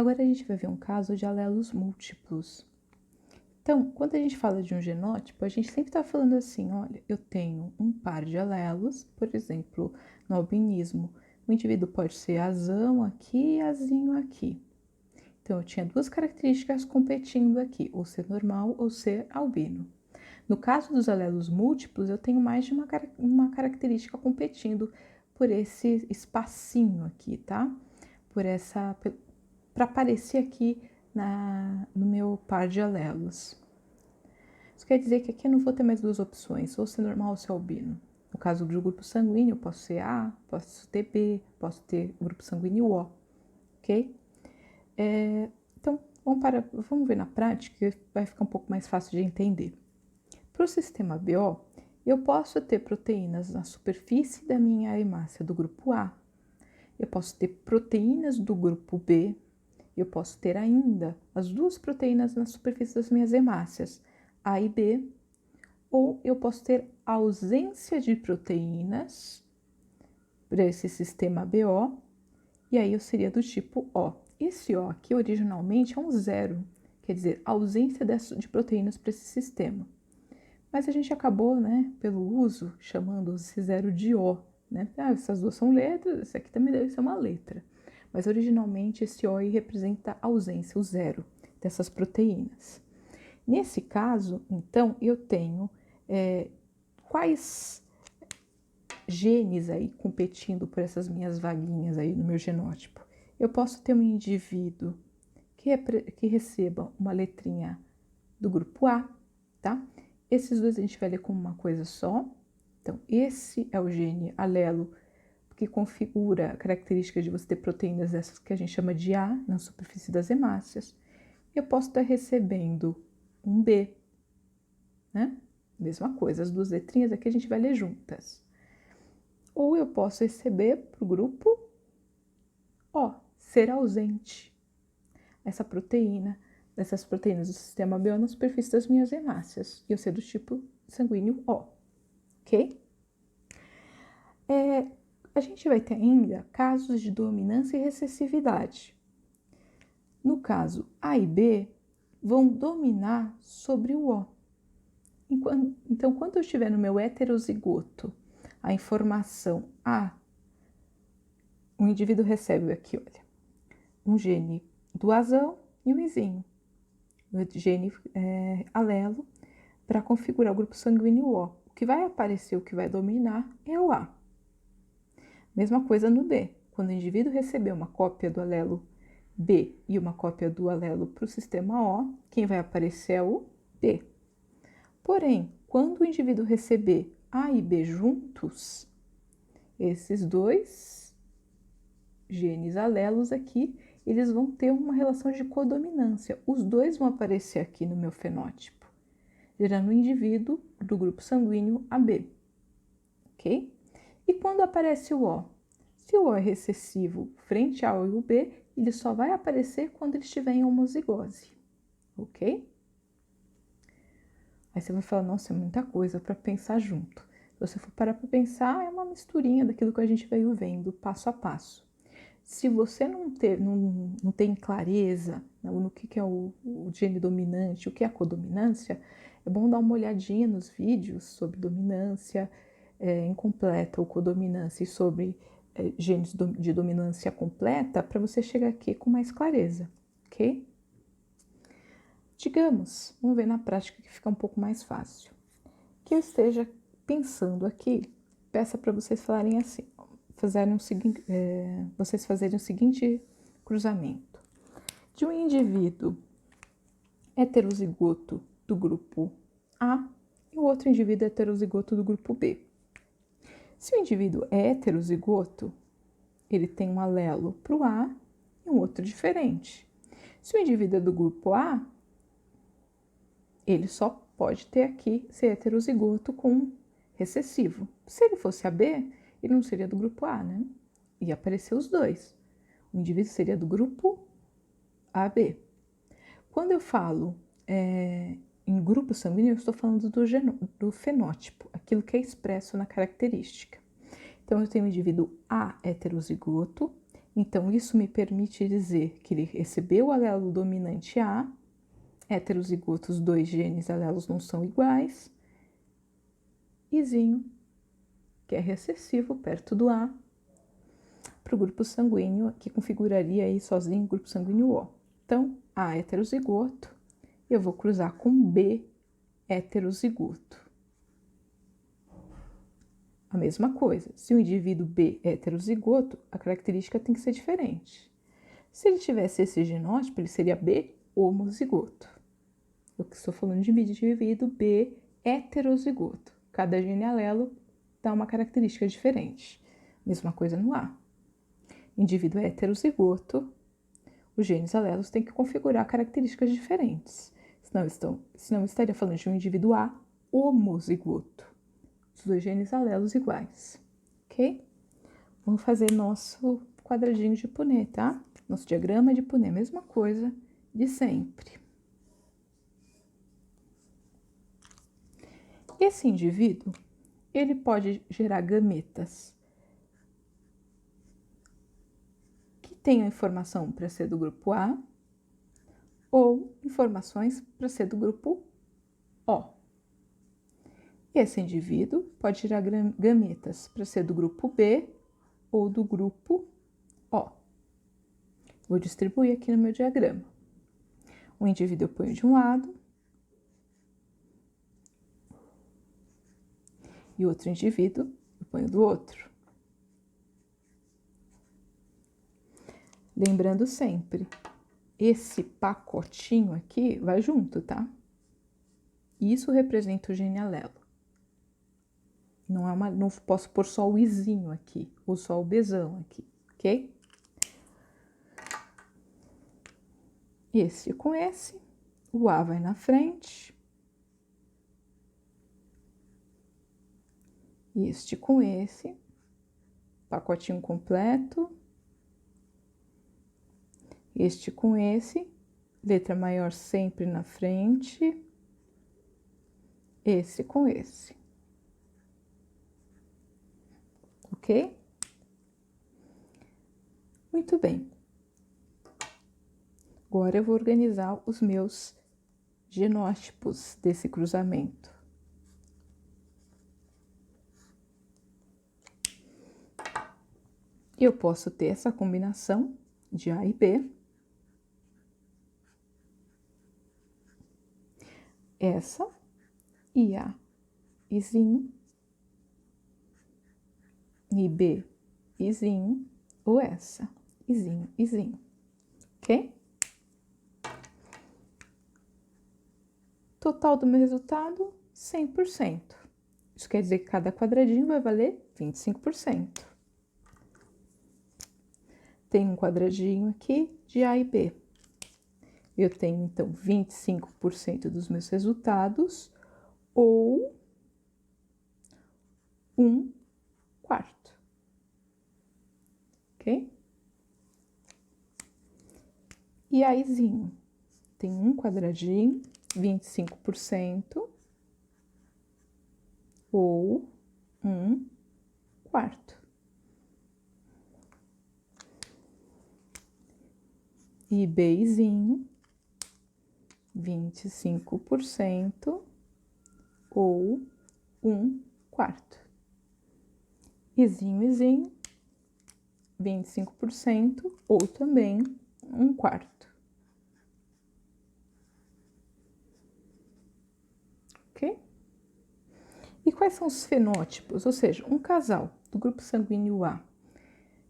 Agora a gente vai ver um caso de alelos múltiplos. Então, quando a gente fala de um genótipo, a gente sempre está falando assim, olha, eu tenho um par de alelos, por exemplo, no albinismo, o indivíduo pode ser azão aqui e azinho aqui. Então, eu tinha duas características competindo aqui, ou ser normal ou ser albino. No caso dos alelos múltiplos, eu tenho mais de uma característica competindo por esse espacinho aqui, tá? Para aparecer aqui no meu par de alelos. Isso quer dizer que aqui eu não vou ter mais duas opções, ou ser normal ou ser albino. No caso do grupo sanguíneo, eu posso ser A, posso ter B, posso ter grupo sanguíneo O, ok? Então, vamos ver na prática, vai ficar um pouco mais fácil de entender. Para o sistema BO, eu posso ter proteínas na superfície da minha hemácia do grupo A, eu posso ter proteínas do grupo B, eu posso ter ainda as duas proteínas na superfície das minhas hemácias, A e B, ou eu posso ter ausência de proteínas para esse sistema BO, e aí eu seria do tipo O. Esse O aqui originalmente é um zero, quer dizer, ausência de proteínas para esse sistema. Mas a gente acabou, né, pelo uso, chamando esse zero de O, né? Essas duas são letras, esse aqui também deve ser uma letra. Mas originalmente esse O aí representa a ausência, o zero dessas proteínas. Nesse caso, então, eu tenho quais genes aí competindo por essas minhas vaguinhas aí no meu genótipo? Eu posso ter um indivíduo que receba uma letrinha do grupo A, tá? Esses dois a gente vai ler como uma coisa só. Então, esse é o gene alelo que configura a característica de você ter proteínas dessas que a gente chama de A na superfície das hemácias. Eu posso estar recebendo um B, né? Mesma coisa, as duas letrinhas aqui a gente vai ler juntas. Ou eu posso receber para o grupo O, ser ausente. Essa proteína, essas proteínas do sistema BO na superfície das minhas hemácias. E eu ser do tipo sanguíneo O, ok? A gente vai ter ainda casos de dominância e recessividade. No caso, A e B vão dominar sobre o O. Então, quando eu estiver no meu heterozigoto, a informação A, o indivíduo recebe aqui, olha, um gene do azão e um izinho, o gene alelo, para configurar o grupo sanguíneo O. O que vai aparecer, o que vai dominar é o A. Mesma coisa no B. Quando o indivíduo receber uma cópia do alelo B e uma cópia do alelo para o sistema O, quem vai aparecer é o B. Porém, quando o indivíduo receber A e B juntos, esses dois genes alelos aqui, eles vão ter uma relação de codominância. Os dois vão aparecer aqui no meu fenótipo, gerando um indivíduo do grupo sanguíneo AB, ok? E quando aparece o O? Se o O é recessivo frente ao e o B, ele só vai aparecer quando ele estiver em homozigose, ok? Aí você vai falar, nossa, é muita coisa para pensar junto. Se você for parar para pensar, é uma misturinha daquilo que a gente veio vendo passo a passo. Se você não tem clareza no que é o gene dominante, o que é a codominância, é bom dar uma olhadinha nos vídeos sobre dominância incompleta ou codominância e sobre genes de dominância completa para você chegar aqui com mais clareza, ok? Digamos, vamos ver na prática que fica um pouco mais fácil. Que eu esteja pensando aqui, peça para vocês falarem assim, vocês fazerem o seguinte cruzamento. De um indivíduo heterozigoto do grupo A e o outro indivíduo heterozigoto do grupo B. Se o indivíduo é heterozigoto, ele tem um alelo para o A e um outro diferente. Se o indivíduo é do grupo A, ele só pode ter aqui ser heterozigoto com recessivo. Se ele fosse AB, ele não seria do grupo A, né? Ia aparecer os dois. O indivíduo seria do grupo AB. Quando eu falo em grupo sanguíneo, eu estou falando do fenótipo, aquilo que é expresso na característica. Então, eu tenho o indivíduo A heterozigoto Então, isso me permite dizer que ele recebeu o alelo dominante A, heterozigotos, 2 genes alelos não são iguais, Izinho, que é recessivo, perto do A, para o grupo sanguíneo, que configuraria aí sozinho o grupo sanguíneo O. Então, A heterozigoto, eu vou cruzar com B heterozigoto. A mesma coisa, se o indivíduo B é heterozigoto, a característica tem que ser diferente. Se ele tivesse esse genótipo, ele seria B homozigoto. Eu estou falando de indivíduo B heterozigoto. Cada gene alelo dá uma característica diferente. Mesma coisa no A. Indivíduo heterozigoto, os genes alelos têm que configurar características diferentes. Senão estaria falando de um indivíduo A homozigoto. Os 2 genes alelos iguais, ok? Vamos fazer nosso quadradinho de Punnett, tá? Nosso diagrama de Punnett, mesma coisa de sempre. Esse indivíduo, ele pode gerar gametas que tenham informação para ser do grupo A ou informações para ser do grupo O. Esse indivíduo pode gerar gametas para ser do grupo B ou do grupo O. Vou distribuir aqui no meu diagrama. Um indivíduo eu ponho de um lado e outro indivíduo eu ponho do outro. Lembrando sempre, esse pacotinho aqui vai junto, tá? Isso representa o gene alelo. Não posso pôr só o Izinho aqui, ou só o Bzão aqui, ok? Esse com esse, o A vai na frente. Este com esse, pacotinho completo. Este com esse, letra maior sempre na frente. Esse com esse. Ok? Muito bem. Agora eu vou organizar os meus genótipos desse cruzamento. Eu posso ter essa combinação de A e B. Essa e A, Izinho. E B, Izinho. Ou essa, Izinho, Izinho. Ok? Total do meu resultado, 100%. Isso quer dizer que cada quadradinho vai valer 25%. Tem um quadradinho aqui de A e B. Eu tenho, então, 25% dos meus resultados, ou 1/4. Ok? E Azinho tem um quadradinho, 25%, ou 1/4. E Bzinho, 25%, ou 1/4. Izinho, 25%, ou também 1/4. Ok? E quais são os fenótipos? Ou seja, um casal do grupo sanguíneo A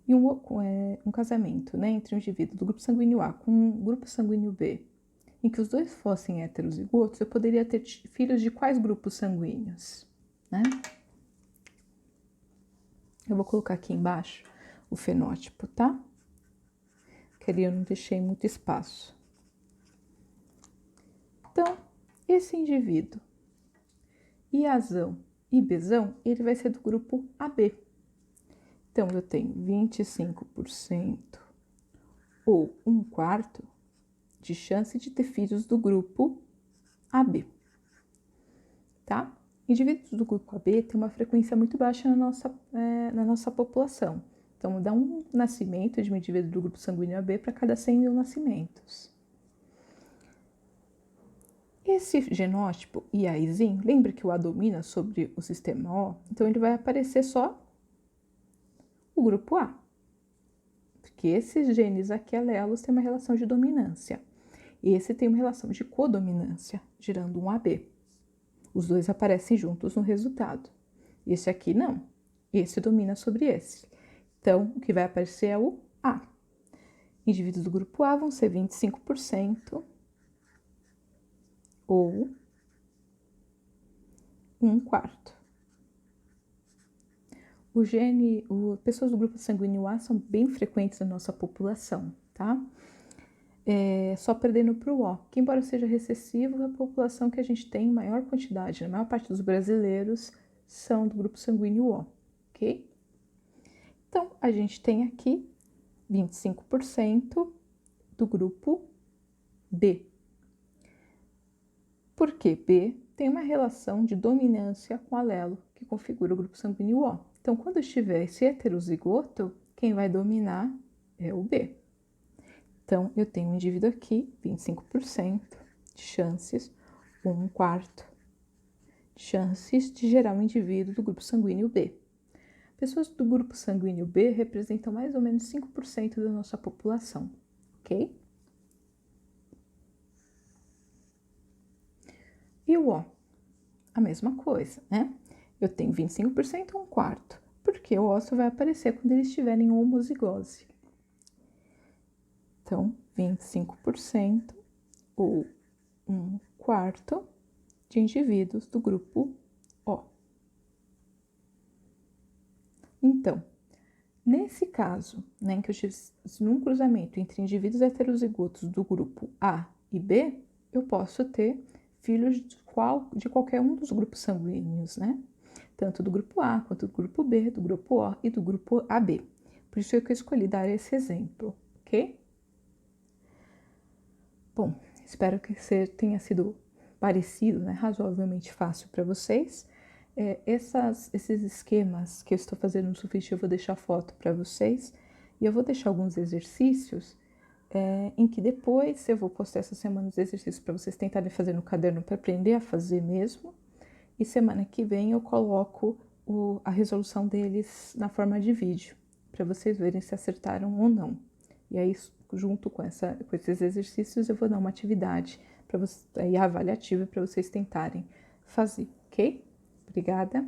e um casamento, né, entre um indivíduo do grupo sanguíneo A com um grupo sanguíneo B, em que os dois fossem heterozigotos, eu poderia ter filhos de quais grupos sanguíneos, né? Eu vou colocar aqui embaixo o fenótipo, tá? Que ali eu não deixei muito espaço. Então, esse indivíduo, Iazão e Bzão, ele vai ser do grupo AB. Então, eu tenho 25% ou 1/4 de chance de ter filhos do grupo AB, tá? Indivíduos do grupo AB têm uma frequência muito baixa na nossa população. Então, dá um nascimento de um indivíduo do grupo sanguíneo AB para cada 100 mil nascimentos. Esse genótipo IAzinho, lembra que o A domina sobre o sistema O? Então, ele vai aparecer só o grupo A. Porque esses genes aqui, alelos, têm uma relação de dominância. E esse tem uma relação de codominância, gerando um AB. Os dois aparecem juntos no resultado. Esse aqui não. Esse domina sobre esse. Então, o que vai aparecer é o A. Indivíduos do grupo A vão ser 25% ou 1/4. Pessoas do grupo sanguíneo A são bem frequentes na nossa população, tá? Só perdendo para o O, que embora seja recessivo, a população que a gente tem em maior quantidade, na maior parte dos brasileiros, são do grupo sanguíneo O, ok? Então, a gente tem aqui 25% do grupo B. Por que B tem uma relação de dominância com o alelo que configura o grupo sanguíneo O. Então, quando estiver esse heterozigoto, quem vai dominar é o B. Então, eu tenho um indivíduo aqui, 25% de chances, 1/4 de chances de gerar um indivíduo do grupo sanguíneo B. Pessoas do grupo sanguíneo B representam mais ou menos 5% da nossa população, ok? E o O? A mesma coisa, né? Eu tenho 25% 1/4, porque o O só vai aparecer quando eles estiverem homozigose. Então, 25% ou 1/4 de indivíduos do grupo O. Então, nesse caso, né, em que eu tive num cruzamento entre indivíduos heterozigotos do grupo A e B, eu posso ter filhos de qualquer um dos grupos sanguíneos, né? Tanto do grupo A, quanto do grupo B, do grupo O e do grupo AB. Por isso é que eu escolhi dar esse exemplo, ok? Bom, espero que tenha sido parecido, né, razoavelmente fácil para vocês. Esses esquemas que eu estou fazendo no Sufix, eu vou deixar foto para vocês. E eu vou deixar alguns exercícios em que depois eu vou postar essa semana os exercícios para vocês tentarem fazer no caderno para aprender a fazer mesmo. E semana que vem eu coloco a resolução deles na forma de vídeo, para vocês verem se acertaram ou não. E aí, junto com esses exercícios, eu vou dar uma atividade avaliativa para vocês tentarem fazer, ok? Obrigada.